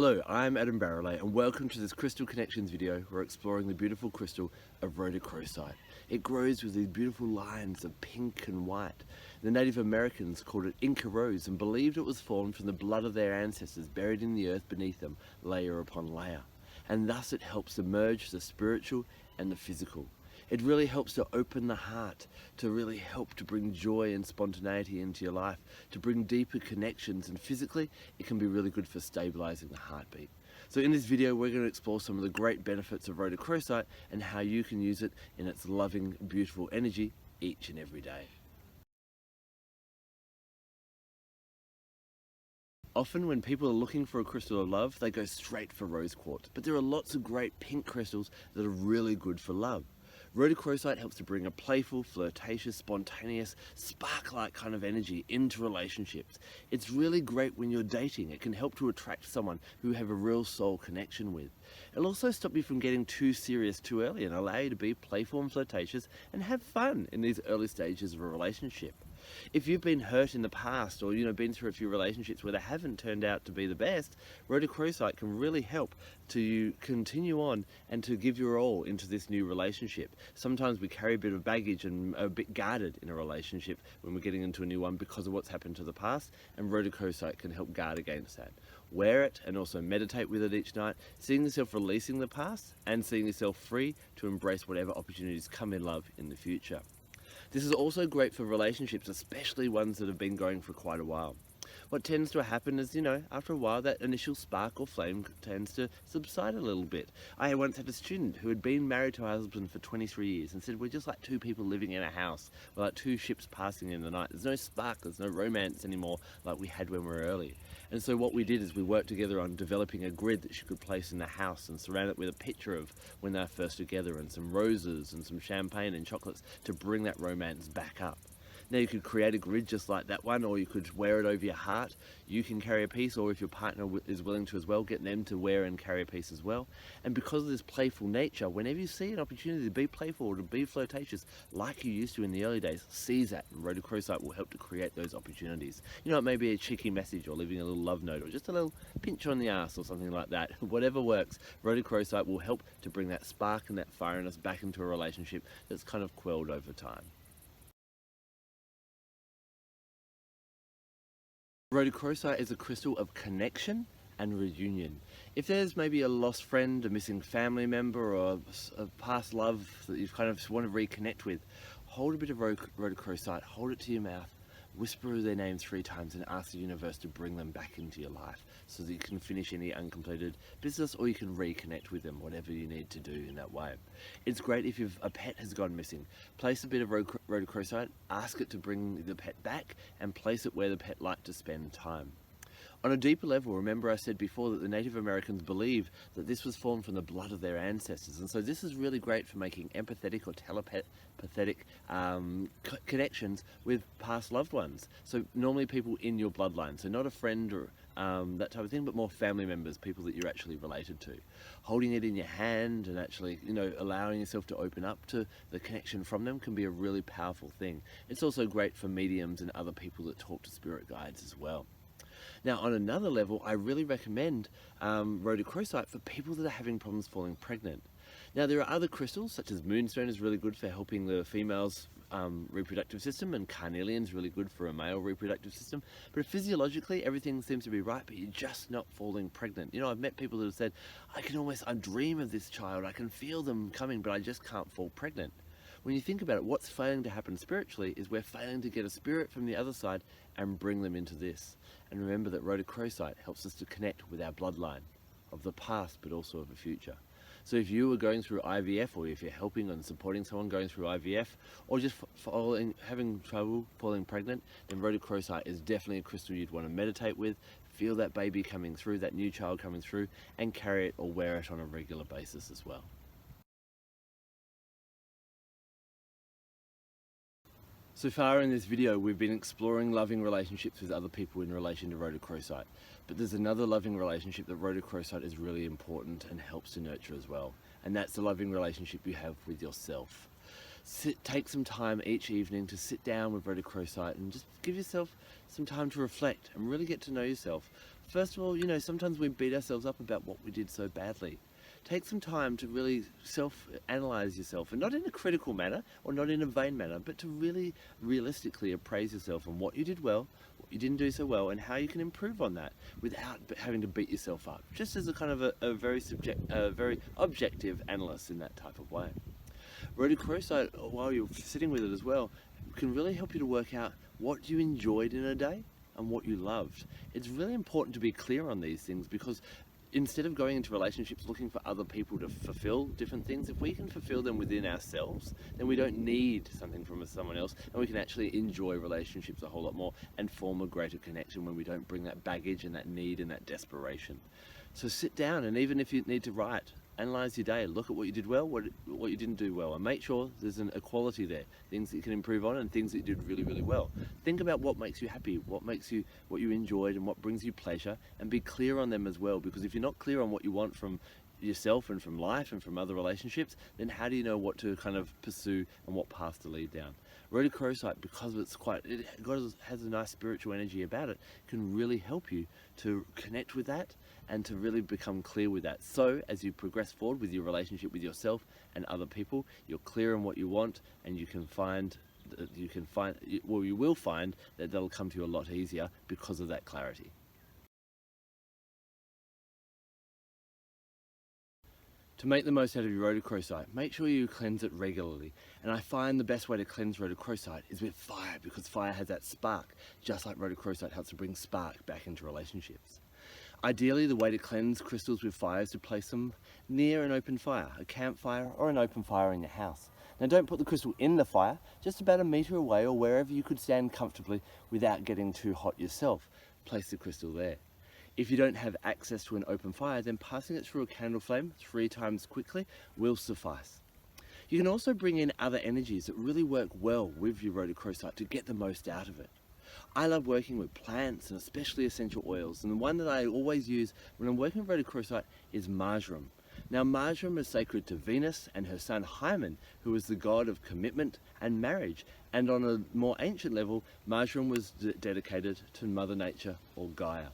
Hello, I'm Adam Barralet and welcome to this Crystal Connections video. We're exploring the beautiful crystal of Rhodochrosite. It grows with these beautiful lines of pink and white. The Native Americans called it Inca rose and believed it was formed from the blood of their ancestors buried in the earth beneath them, layer upon layer. And thus it helps to merge the spiritual and the physical. It really helps to open the heart, to really help to bring joy and spontaneity into your life, to bring deeper connections, and physically it can be really good for stabilizing the heartbeat. So in this video we're going to explore some of the great benefits of Rhodochrosite and how you can use it in its loving, beautiful energy each and every day. Often when people are looking for a crystal of love, they go straight for rose quartz, but there are lots of great pink crystals that are really good for love. Rhodochrosite helps to bring a playful, flirtatious, spontaneous, spark-like kind of energy into relationships. It's really great when you're dating. It can help to attract someone who you have a real soul connection with. It'll also stop you from getting too serious too early and allow you to be playful and flirtatious and have fun in these early stages of a relationship. If you've been hurt in the past or been through a few relationships where they haven't turned out to be the best, Rhodochrosite can really help to continue on and to give your all into this new relationship. Sometimes we carry a bit of baggage and are a bit guarded in a relationship when we're getting into a new one because of what's happened to the past, and Rhodochrosite can help guard against that. Wear it and also meditate with it each night, seeing yourself releasing the past and seeing yourself free to embrace whatever opportunities come in love in the future. This is also great for relationships, especially ones that have been going for quite a while. What tends to happen is, after a while that initial spark or flame tends to subside a little bit. I once had a student who had been married to her husband for 23 years and said, we're just like two people living in a house. We're like two ships passing in the night. There's no spark, there's no romance anymore like we had when we were early. And so what we did is we worked together on developing a grid that she could place in the house and surround it with a picture of when they were first together and some roses and some champagne and chocolates to bring that romance back up. Now you could create a grid just like that one, or you could wear it over your heart. You can carry a piece, or if your partner is willing to as well, get them to wear and carry a piece as well. And because of this playful nature, whenever you see an opportunity to be playful or to be flirtatious like you used to in the early days, seize that. And Rhodochrosite will help to create those opportunities. It may be a cheeky message or leaving a little love note or just a little pinch on the ass or something like that. Whatever works, Rhodochrosite will help to bring that spark and that fire in us back into a relationship that's kind of quelled over time. Rhodochrosite is a crystal of connection and reunion. If there's maybe a lost friend, a missing family member, or a past love that you kind of want to reconnect with, hold a bit of Rhodochrosite, hold it to your mouth, whisper their name 3 times and ask the universe to bring them back into your life so that you can finish any uncompleted business or you can reconnect with them, whatever you need to do in that way. It's great if a pet has gone missing. Place a bit of Rhodochrosite, ask it to bring the pet back and place it where the pet liked to spend time. On a deeper level, remember I said before that the Native Americans believed that this was formed from the blood of their ancestors, and so this is really great for making empathetic or telepathic connections with past loved ones. So normally people in your bloodline, so not a friend or that type of thing, but more family members, people that you're actually related to. Holding it in your hand and actually, allowing yourself to open up to the connection from them can be a really powerful thing. It's also great for mediums and other people that talk to spirit guides as well. Now, on another level, I really recommend Rhodochrosite for people that are having problems falling pregnant. Now, there are other crystals, such as moonstone is really good for helping the female's reproductive system, and carnelian is really good for a male reproductive system. But physiologically, everything seems to be right, but you're just not falling pregnant. I've met people that have said, I dream of this child, I can feel them coming, but I just can't fall pregnant. When you think about it, what's failing to happen spiritually is we're failing to get a spirit from the other side and bring them into this. And remember that Rhodochrosite helps us to connect with our bloodline of the past, but also of the future. So if you were going through IVF, or if you're helping and supporting someone going through IVF, or just having trouble falling pregnant, then Rhodochrosite is definitely a crystal you'd want to meditate with, feel that baby coming through, that new child coming through, and carry it or wear it on a regular basis as well. So far in this video, we've been exploring loving relationships with other people in relation to Rhodochrosite. But there's another loving relationship that Rhodochrosite is really important and helps to nurture as well. And that's the loving relationship you have with yourself. Take some time each evening to sit down with Rhodochrosite and just give yourself some time to reflect and really get to know yourself. First of all, sometimes we beat ourselves up about what we did so badly. Take some time to really self-analyze yourself, and not in a critical manner or not in a vain manner, but to really realistically appraise yourself on what you did well, what you didn't do so well, and how you can improve on that without having to beat yourself up. Just as a kind of a very objective analyst in that type of way. Rhodochrosite, while you're sitting with it as well, can really help you to work out what you enjoyed in a day and what you loved. It's really important to be clear on these things, because instead of going into relationships looking for other people to fulfill different things, if we can fulfill them within ourselves, then we don't need something from someone else, and we can actually enjoy relationships a whole lot more and form a greater connection when we don't bring that baggage and that need and that desperation. So sit down, and even if you need to write, analyze your day, look at what you did well, what you didn't do well, and make sure there's an equality there, things that you can improve on and things that you did really, really well. Think about what makes you happy, what you enjoyed and what brings you pleasure, and be clear on them as well, because if you're not clear on what you want from yourself and from life and from other relationships, then how do you know what to kind of pursue and what path to lead down? Rhodochrosite, because it has a nice spiritual energy about it, can really help you to connect with that and to really become clear with that. So as you progress forward with your relationship with yourself and other people, you're clear on what you want, and you will find that that'll come to you a lot easier because of that clarity. To make the most out of your rhodochrosite, make sure you cleanse it regularly. And I find the best way to cleanse rhodochrosite is with fire, because fire has that spark, just like rhodochrosite helps to bring spark back into relationships. Ideally, the way to cleanse crystals with fire is to place them near an open fire, a campfire or an open fire in your house. Now, don't put the crystal in the fire, just about a meter away or wherever you could stand comfortably without getting too hot yourself. Place the crystal there. If you don't have access to an open fire, then passing it through a candle flame 3 times quickly will suffice. You can also bring in other energies that really work well with your rhodochrosite to get the most out of it. I love working with plants and especially essential oils, and the one that I always use when I'm working with rhodochrosite is marjoram. Now, marjoram is sacred to Venus and her son Hymen, who is the god of commitment and marriage, and on a more ancient level, marjoram was dedicated to Mother Nature or Gaia.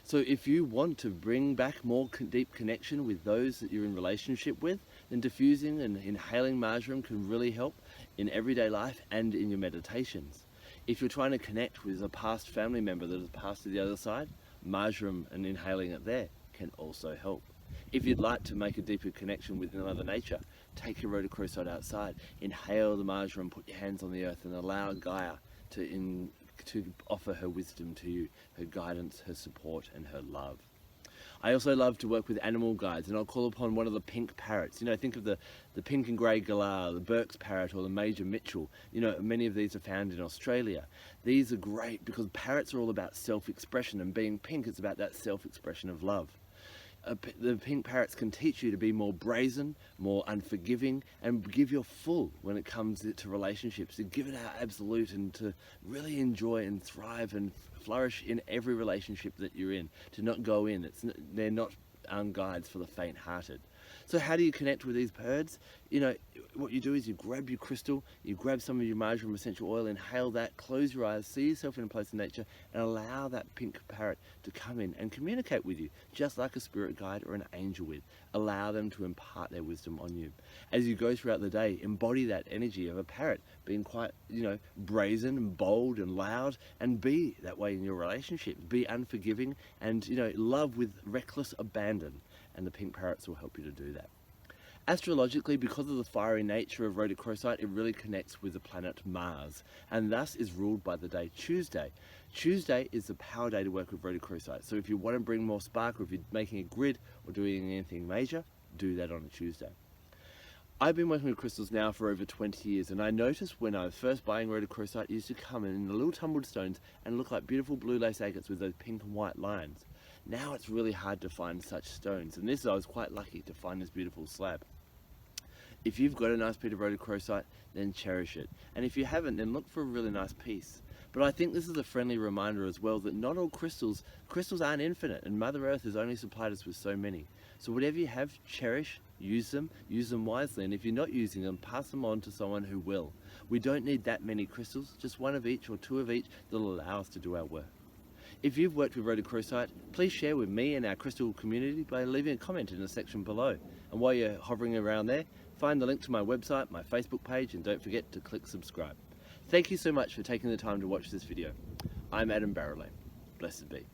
So if you want to bring back more deep connection with those that you're in relationship with, then diffusing and inhaling marjoram can really help in everyday life and in your meditations. If you're trying to connect with a past family member that has passed to the other side, marjoram and inhaling it there can also help. If you'd like to make a deeper connection with Mother Nature, take your rhodochrosite outside, inhale the marjoram, put your hands on the earth, and allow Gaia to offer her wisdom to you, her guidance, her support, and her love. I also love to work with animal guides, and I'll call upon one of the pink parrots. Think of the pink and grey galah, the Burke's parrot, or the Major Mitchell. Many of these are found in Australia. These are great because parrots are all about self-expression, and being pink, it's about that self-expression of love. The pink parrots can teach you to be more brazen, more unforgiving, and give your full when it comes to relationships, to give it our absolute and to really enjoy and thrive and flourish in every relationship that you're in, to not go in. They're not guides for the faint-hearted. So how do you connect with these birds? What you do is you grab your crystal, you grab some of your marjoram essential oil, inhale that, close your eyes, see yourself in a place of nature, and allow that pink parrot to come in and communicate with you, just like a spirit guide or an angel would. Allow them to impart their wisdom on you. As you go throughout the day, embody that energy of a parrot, being quite, brazen and bold and loud, and be that way in your relationship. Be unforgiving and, love with reckless abandon. And the pink parrots will help you to do that. Astrologically, because of the fiery nature of rhodochrosite, it really connects with the planet Mars, and thus is ruled by the day Tuesday. Tuesday is the power day to work with rhodochrosite, so if you want to bring more spark, or if you're making a grid or doing anything major, do that on a Tuesday. I've been working with crystals now for over 20 years, and I noticed when I was first buying rhodochrosite, it used to come in the little tumbled stones and look like beautiful blue lace agates with those pink and white lines. Now it's really hard to find such stones, and I was quite lucky to find this beautiful slab. If you've got a nice piece of rhodochrosite, then cherish it. And if you haven't, then look for a really nice piece. But I think this is a friendly reminder as well that not all crystals aren't infinite, and Mother Earth has only supplied us with so many. So whatever you have, cherish, use them wisely, and if you're not using them, pass them on to someone who will. We don't need that many crystals, just one of each or two of each that'll allow us to do our work. If you've worked with Rhodochrosite, please share with me and our crystal community by leaving a comment in the section below. And while you're hovering around there, find the link to my website, my Facebook page, and don't forget to click subscribe. Thank you so much for taking the time to watch this video. I'm Adam Barralet. Blessed be.